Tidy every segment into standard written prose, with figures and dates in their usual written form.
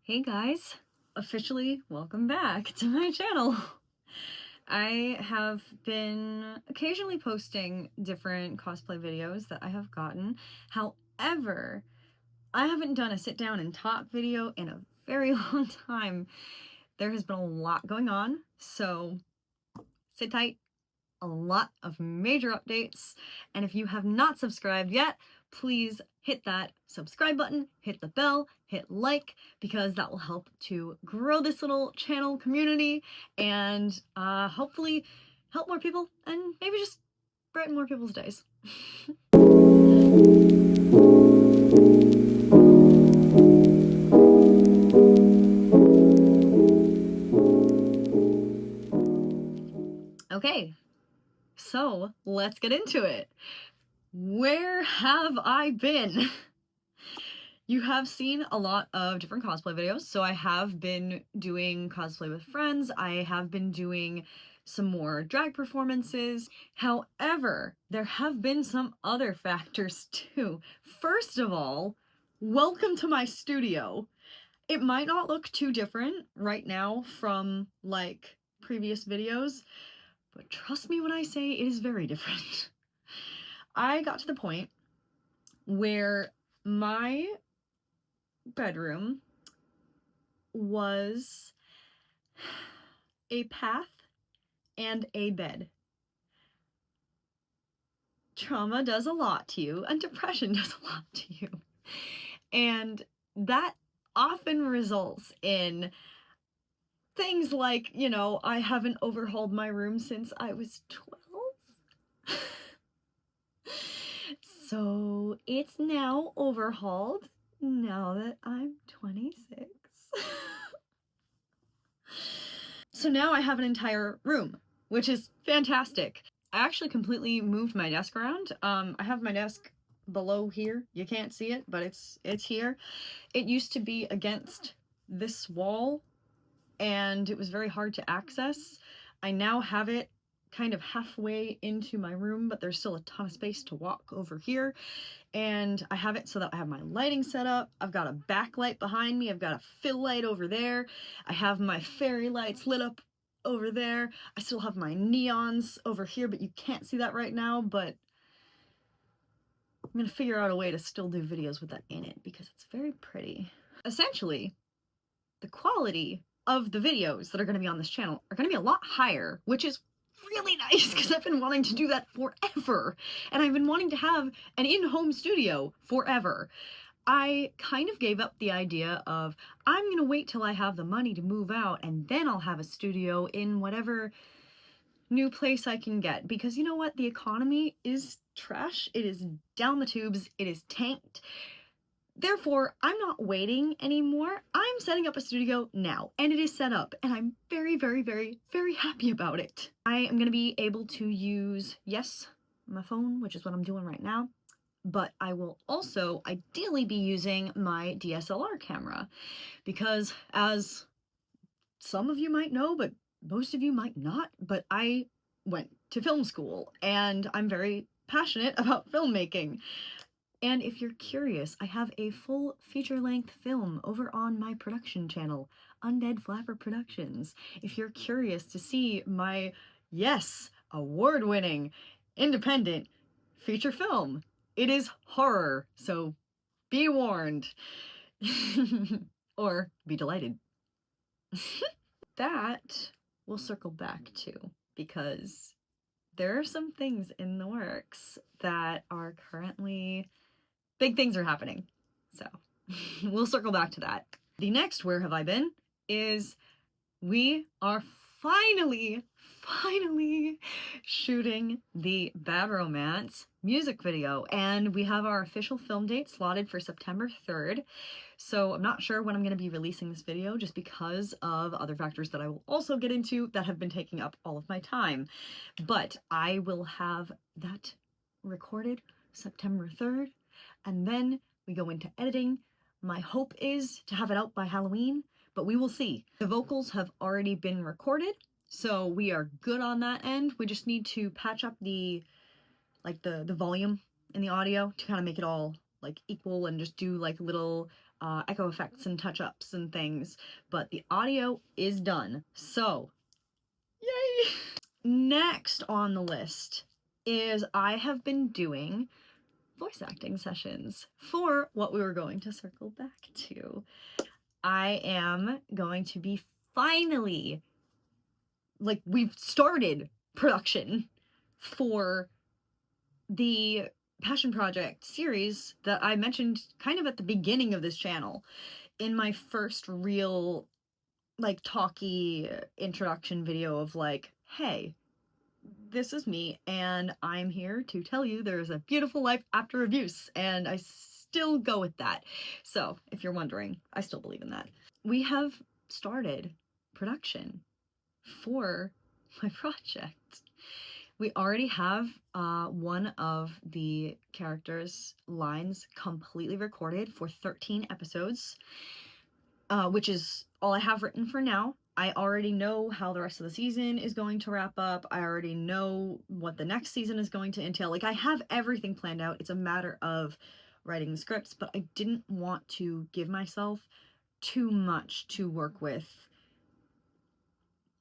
Hey guys, officially welcome back to my channel. I have been occasionally posting different cosplay videos that I have gotten. However, I haven't done a sit down and talk video in a very long time. There has been a lot going on, so sit tight. A lot of major updates, and if you have not subscribed yet, please hit that subscribe button, hit the bell, hit like, because that will help to grow this little channel community and hopefully help more people and maybe just brighten more people's days. Okay, so let's get into it. Where have I been? You have seen a lot of different cosplay videos, so I have been doing cosplay with friends, I have been doing some more drag performances. However, there have been some other factors too. First of all, welcome to my studio. It might not look too different right now from like previous videos, but trust me when I say it is very different. I got to the point where my bedroom was a path and a bed. Trauma does a lot to you, and depression does a lot to you. And that often results in things like, you know, I haven't overhauled my room since I was 12. So it's now overhauled now that I'm 26. So now I have an entire room, which is fantastic. I actually completely moved my desk around. I have my desk below here. You can't see it, but it's here. It used to be against this wall, and it was very hard to access. I now have it kind of halfway into my room, but there's still a ton of space to walk over here. And I have it so that I have my lighting set up. I've got a backlight behind me. I've got a fill light over there. I have my fairy lights lit up over there. I still have my neons over here, but you can't see that right now, but I'm gonna figure out a way to still do videos with that in it because it's very pretty. Essentially, the quality of the videos that are gonna be on this channel are gonna be a lot higher, which is really nice because I've been wanting to do that forever, and I've been wanting to have an in-home studio forever. I kind of gave up the idea of I'm gonna wait till I have the money to move out and then I'll have a studio in whatever new place I can get, because you know what, the economy is trash, it is down the tubes, it is tanked. Therefore, I'm not waiting anymore. I'm setting up a studio now, and it is set up, and I'm very, very, very, very happy about it. I am gonna be able to use, yes, my phone, which is what I'm doing right now, but I will also ideally be using my DSLR camera, because as some of you might know, but most of you might not, but I went to film school, and I'm very passionate about filmmaking. And if you're curious, I have a full feature-length film over on my production channel, Undead Flapper Productions. If you're curious to see my, yes, award-winning, independent feature film, it is horror, so be warned. Or be delighted. That we'll circle back to, because there are some things in the works that are currently... big things are happening, so we'll circle back to that. The next Where Have I Been is we are finally shooting the Bad Romance music video, and we have our official film date slotted for September 3rd. So I'm not sure when I'm going to be releasing this video just because of other factors that I will also get into that have been taking up all of my time. But I will have that recorded September 3rd, and then we go into editing. My hope is to have it out by Halloween, but we will see. The vocals have already been recorded, so we are good on that end. We just need to patch up the volume in the audio to kind of make it all like equal and just do like little echo effects and touch-ups and things, but the audio is done. So, yay! Next on the list is I have been doing voice acting sessions for what we were going to circle back to. I am going to be finally, like, we've started production for the Passion Project series that I mentioned kind of at the beginning of this channel in my first real, like, talky introduction video of like, hey, this is me, and I'm here to tell you there's a beautiful life after abuse, and I still go with that. So, if you're wondering, I still believe in that. We have started production for my project. We already have one of the characters' lines completely recorded for 13 episodes, which is all I have written for now. I already know how the rest of the season is going to wrap up. I already know what the next season is going to entail. Like, I have everything planned out. It's a matter of writing the scripts, but I didn't want to give myself too much to work with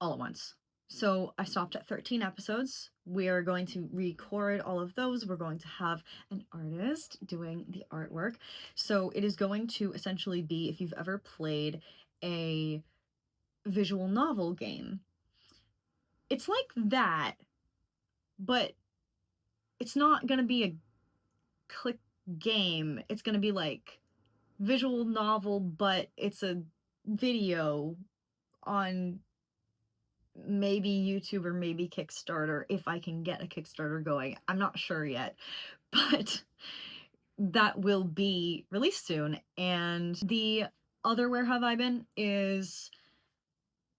all at once. So I stopped at 13 episodes. We are going to record all of those. We're going to have an artist doing the artwork. So it is going to essentially be, if you've ever played a visual novel game, it's like that, but it's not going to be a click game. It's going to be like visual novel, but it's a video on maybe YouTube or maybe Kickstarter, if I can get a Kickstarter going. I'm not sure yet, but that will be released soon. And the other Where Have I Been is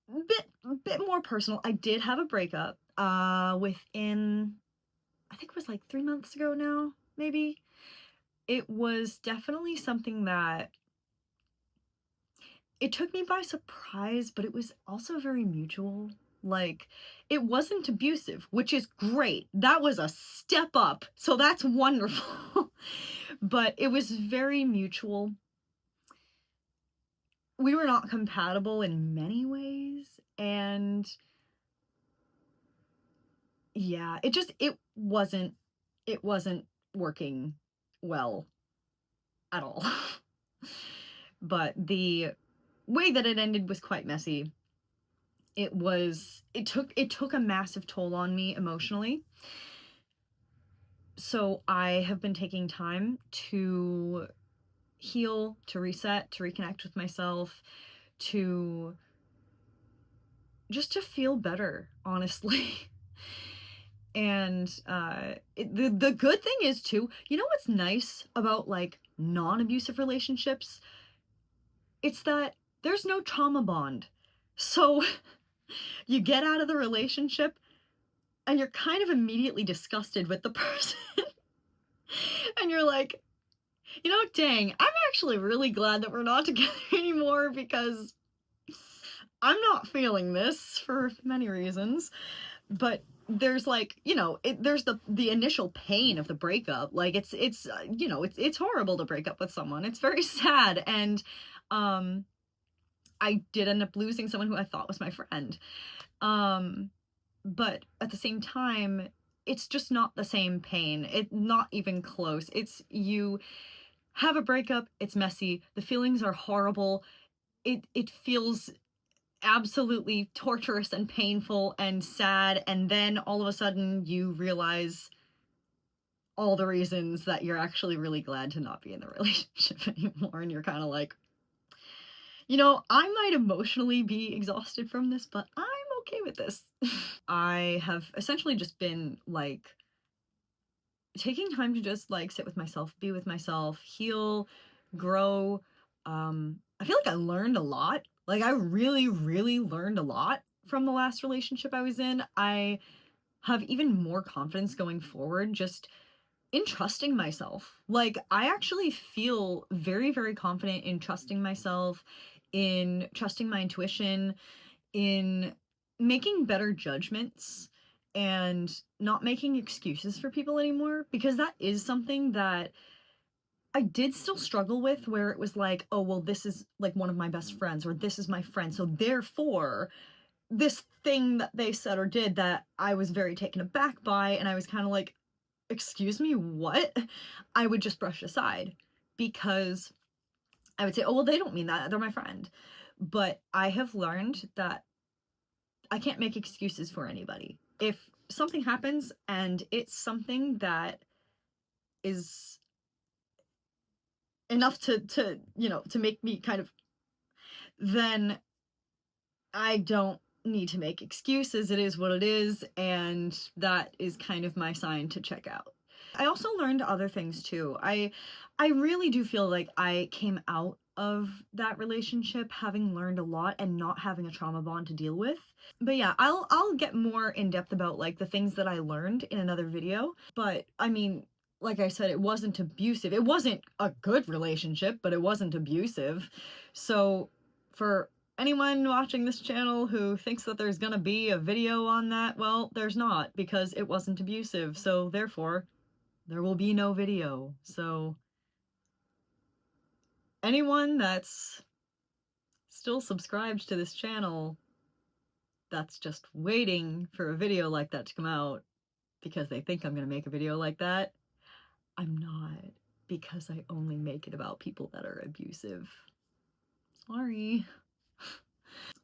a bit more personal. I did have a breakup within, I think it was like 3 months ago now, maybe. It was definitely something that it took me by surprise, but it was also very mutual. Like, it wasn't abusive, which is great. That was a step up, so that's wonderful. But it was very mutual. We were not compatible in many ways, and yeah, it wasn't working well at all. But the way that it ended was quite messy. It took a massive toll on me emotionally. So I have been taking time to heal, to reset, to reconnect with myself, to just to feel better, honestly. And the good thing is too, you know what's nice about like non-abusive relationships? It's that there's no trauma bond. So you get out of the relationship and you're kind of immediately disgusted with the person. And you're like, you know, dang, I'm actually really glad that we're not together anymore because I'm not feeling this for many reasons. But there's like, you know, there's the initial pain of the breakup. Like it's you know, it's horrible to break up with someone. It's very sad. And I did end up losing someone who I thought was my friend. But at the same time, it's just not the same pain. Not even close. It's you have a breakup, it's messy, the feelings are horrible. It feels absolutely torturous and painful and sad, and then all of a sudden you realize all the reasons that you're actually really glad to not be in the relationship anymore, and you're kind of like, you know, I might emotionally be exhausted from this, but I'm okay with this. I have essentially just been like taking time to just like sit with myself, be with myself, heal, grow. I feel like I learned a lot. Like I really, really learned a lot from the last relationship I was in. I have even more confidence going forward just in trusting myself. Like I actually feel very, very confident in trusting myself, in trusting my intuition, in making better judgments and not making excuses for people anymore, because that is something that I did still struggle with where it was like, oh, well, this is like one of my best friends, or this is my friend. So therefore, this thing that they said or did that I was very taken aback by, and I was kind of like, excuse me, what? I would just brush aside because I would say, oh, well, they don't mean that. They're my friend. But I have learned that I can't make excuses for anybody. If something happens and it's something that is enough to to make me kind of, then I don't need to make excuses. It is what it is, and that is kind of my sign to check out. I also learned other things too. I really do feel like I came out of that relationship having learned a lot and not having a trauma bond to deal with. But yeah, I'll get more in depth about like the things that I learned in another video. But I mean, like I said, it wasn't abusive. It wasn't a good relationship, but it wasn't abusive. So for anyone watching this channel who thinks that there's gonna be a video on that, well, there's not, because it wasn't abusive. So therefore, there will be no video. So anyone that's still subscribed to this channel that's just waiting for a video like that to come out because they think I'm gonna make a video like that, I'm not, because I only make it about people that are abusive. Sorry.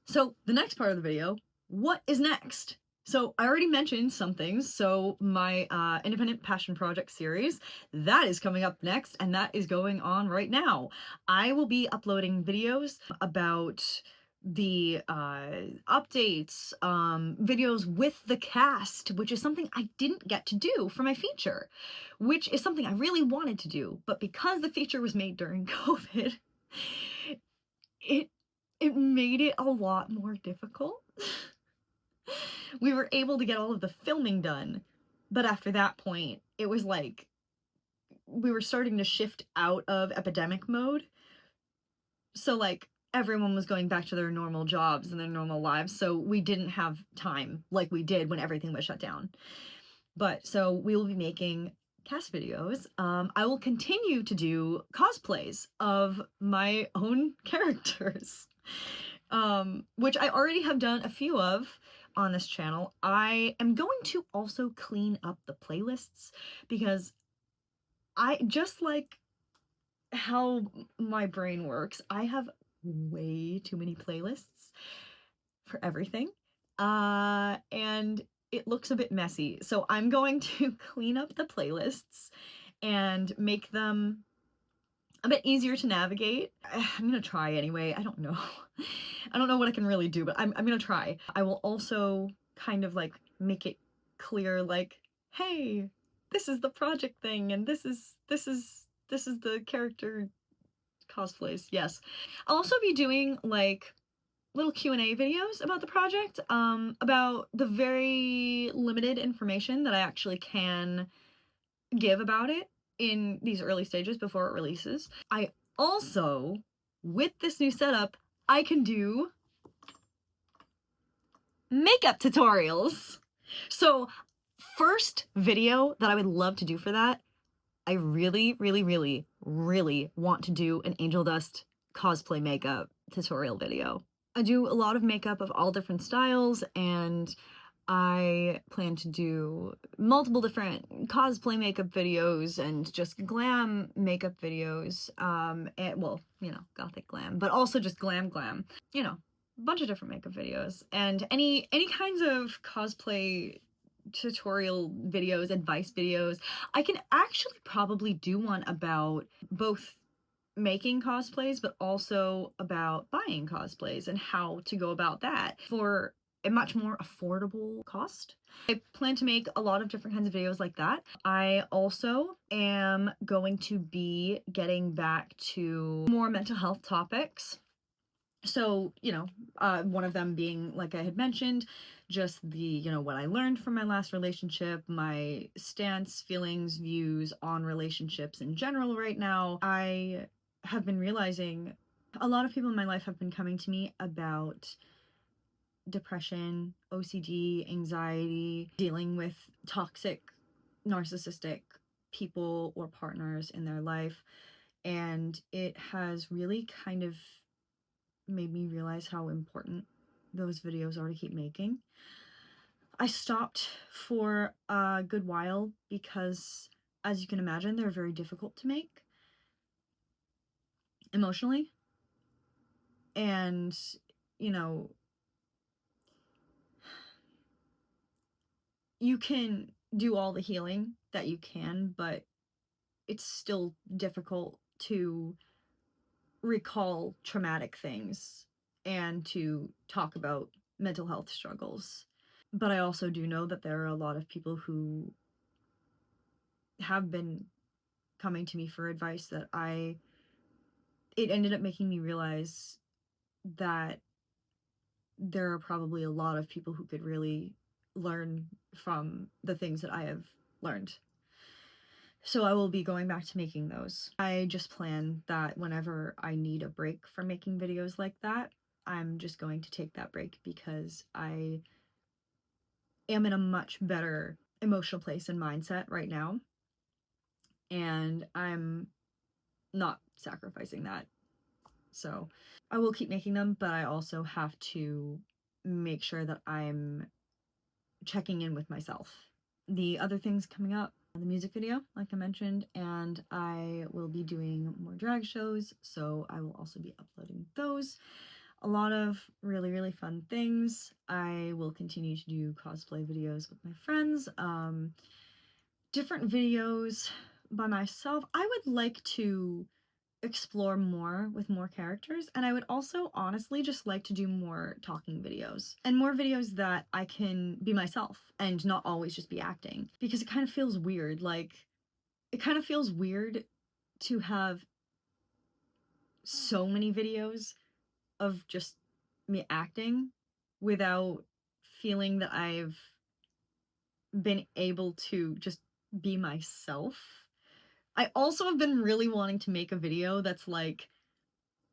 So the next part of the video, what is next? So I already mentioned some things. So my independent passion project series, that is coming up next, and that is going on right now. I will be uploading videos about the updates, videos with the cast, which is something I didn't get to do for my feature, which is something I really wanted to do, but because the feature was made during COVID, it made it a lot more difficult. We were able to get all of the filming done, but after that point, it was like we were starting to shift out of epidemic mode. So like everyone was going back to their normal jobs and their normal lives, so we didn't have time like we did when everything was shut down. But so we will be making cast videos. I will continue to do cosplays of my own characters, which I already have done a few of on this channel. I am going to also clean up the playlists because I just like how my brain works. I have way too many playlists for everything. And it looks a bit messy. So I'm going to clean up the playlists and make them a bit easier to navigate. I'm gonna try anyway. I don't know. I don't know what I can really do, but I'm gonna try. I will also kind of like make it clear, like, hey, this is the project thing, and this is the character cosplays. Yes. I'll also be doing like little Q&A videos about the project, about the very limited information that I actually can give about it in these early stages before it releases. I also, with this new setup, I can do makeup tutorials. So first video that I would love to do for that, I really, really, really, really want to do an Angel Dust cosplay makeup tutorial video. I do a lot of makeup of all different styles, and I plan to do multiple different cosplay makeup videos and just glam makeup videos, and well, you know, gothic glam, but also just glam, you know, a bunch of different makeup videos, and any kinds of cosplay tutorial videos, advice videos. I can actually probably do one about both making cosplays, but also about buying cosplays and how to go about that for a much more affordable cost. I plan to make a lot of different kinds of videos like that. I also am going to be getting back to more mental health topics. So, you know, one of them being, like I had mentioned, just the, you know, what I learned from my last relationship, my stance, feelings, views on relationships in general right now. I have been realizing a lot of people in my life have been coming to me about depression, OCD, anxiety, dealing with toxic, narcissistic people or partners in their life. and it has really kind of made me realize how important those videos are to keep making. I stopped for a good while because, as you can imagine, they're very difficult to make emotionally. And, you know, you can do all the healing that you can, but it's still difficult to recall traumatic things and to talk about mental health struggles. But I also do know that there are a lot of people who have been coming to me for advice that it ended up making me realize that there are probably a lot of people who could really learn from the things that I have learned. So I will be going back to making those. I just plan that whenever I need a break from making videos like that, I'm just going to take that break because I am in a much better emotional place and mindset right now. And I'm not sacrificing that. So I will keep making them, but I also have to make sure that I'm checking in with myself. The other things coming up, the music video, like I mentioned, and I will be doing more drag shows, so I will also be uploading those. A lot of really, really fun things. I will continue to do cosplay videos with my friends, different videos by myself. I would like to explore more with more characters, and I would also honestly just like to do more talking videos and more videos that I can be myself and not always just be acting, because it kind of feels weird. Like, it kind of feels weird to have so many videos of just me acting without feeling that I've been able to just be myself. I also have been really wanting to make a video that's like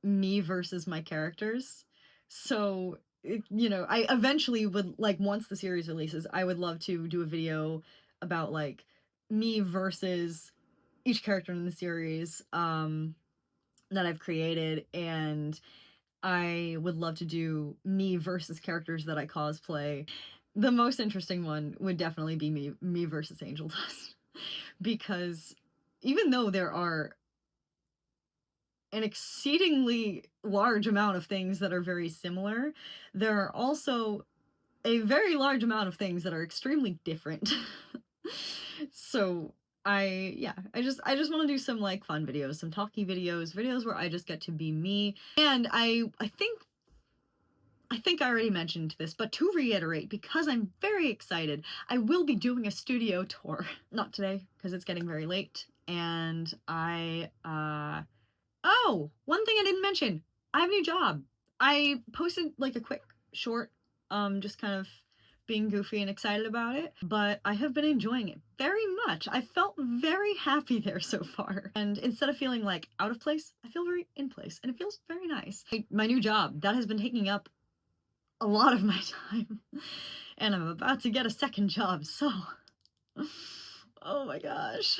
me versus my characters. So, I eventually would, like, once the series releases, I would love to do a video about, like, me versus each character in the series that I've created, and I would love to do me versus characters that I cosplay. The most interesting one would definitely be me versus Angel Dust. Because even though there are an exceedingly large amount of things that are very similar, there are also a very large amount of things that are extremely different. So I just want to do some like fun videos, some talky videos where I just get to be me. And I think I already mentioned this, but to reiterate, because I'm very excited, I will be doing a studio tour. Not today, because it's getting very late, and Oh, one thing I didn't mention. I have a new job. I posted like a quick short, just kind of being goofy and excited about it, but I have been enjoying it very much. I felt very happy there so far. And instead of feeling like out of place, I feel very in place, and it feels very nice. My new job, that has been taking up a lot of my time. And I'm about to get a second job, so oh my gosh.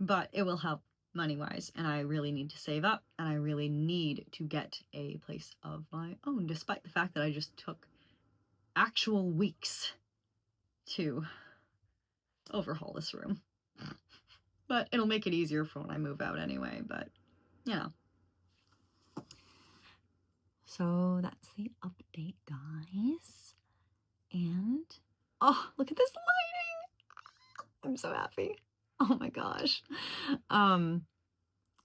But it will help money-wise, and I really need to save up, and I really need to get a place of my own, despite the fact that I just took actual weeks to overhaul this room. But it'll make it easier for when I move out anyway, but, you know. So that's the update, guys. And, oh, look at this lighting! I'm so happy. Oh my gosh. I'll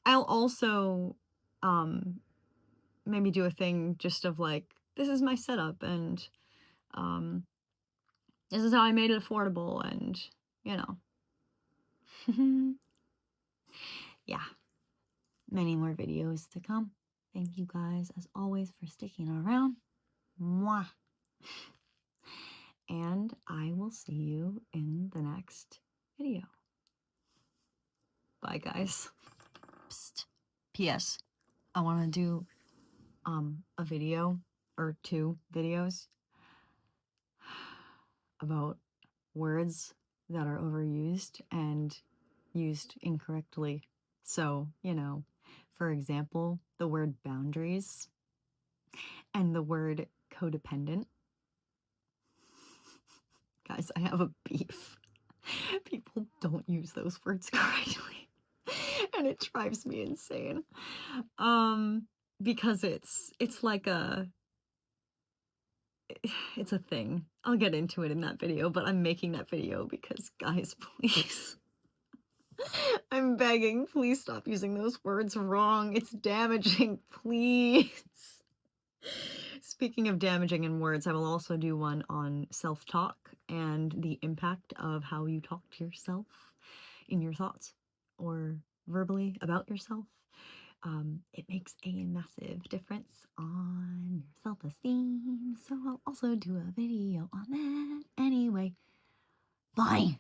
also, maybe do a thing just of like, this is my setup, and, this is how I made it affordable, and, you know. Yeah. Many more videos to come. Thank you guys, as always, for sticking around. Mwah. And I will see you in the next video. Bye, guys. Psst. P.S. I want to do a video or 2 videos about words that are overused and used incorrectly So, for example, the word boundaries and the word codependent. Guys, I have a beef. People don't use those words correctly. And it drives me insane. Because it's like it's a thing. I'll get into it in that video, but I'm making that video because, guys, please. I'm begging, please stop using those words wrong. It's damaging, please. Speaking of damaging in words, I will also do one on self-talk and the impact of how you talk to yourself in your thoughts or verbally about yourself. It makes a massive difference on your self-esteem, so I'll also do a video on that. Anyway, bye!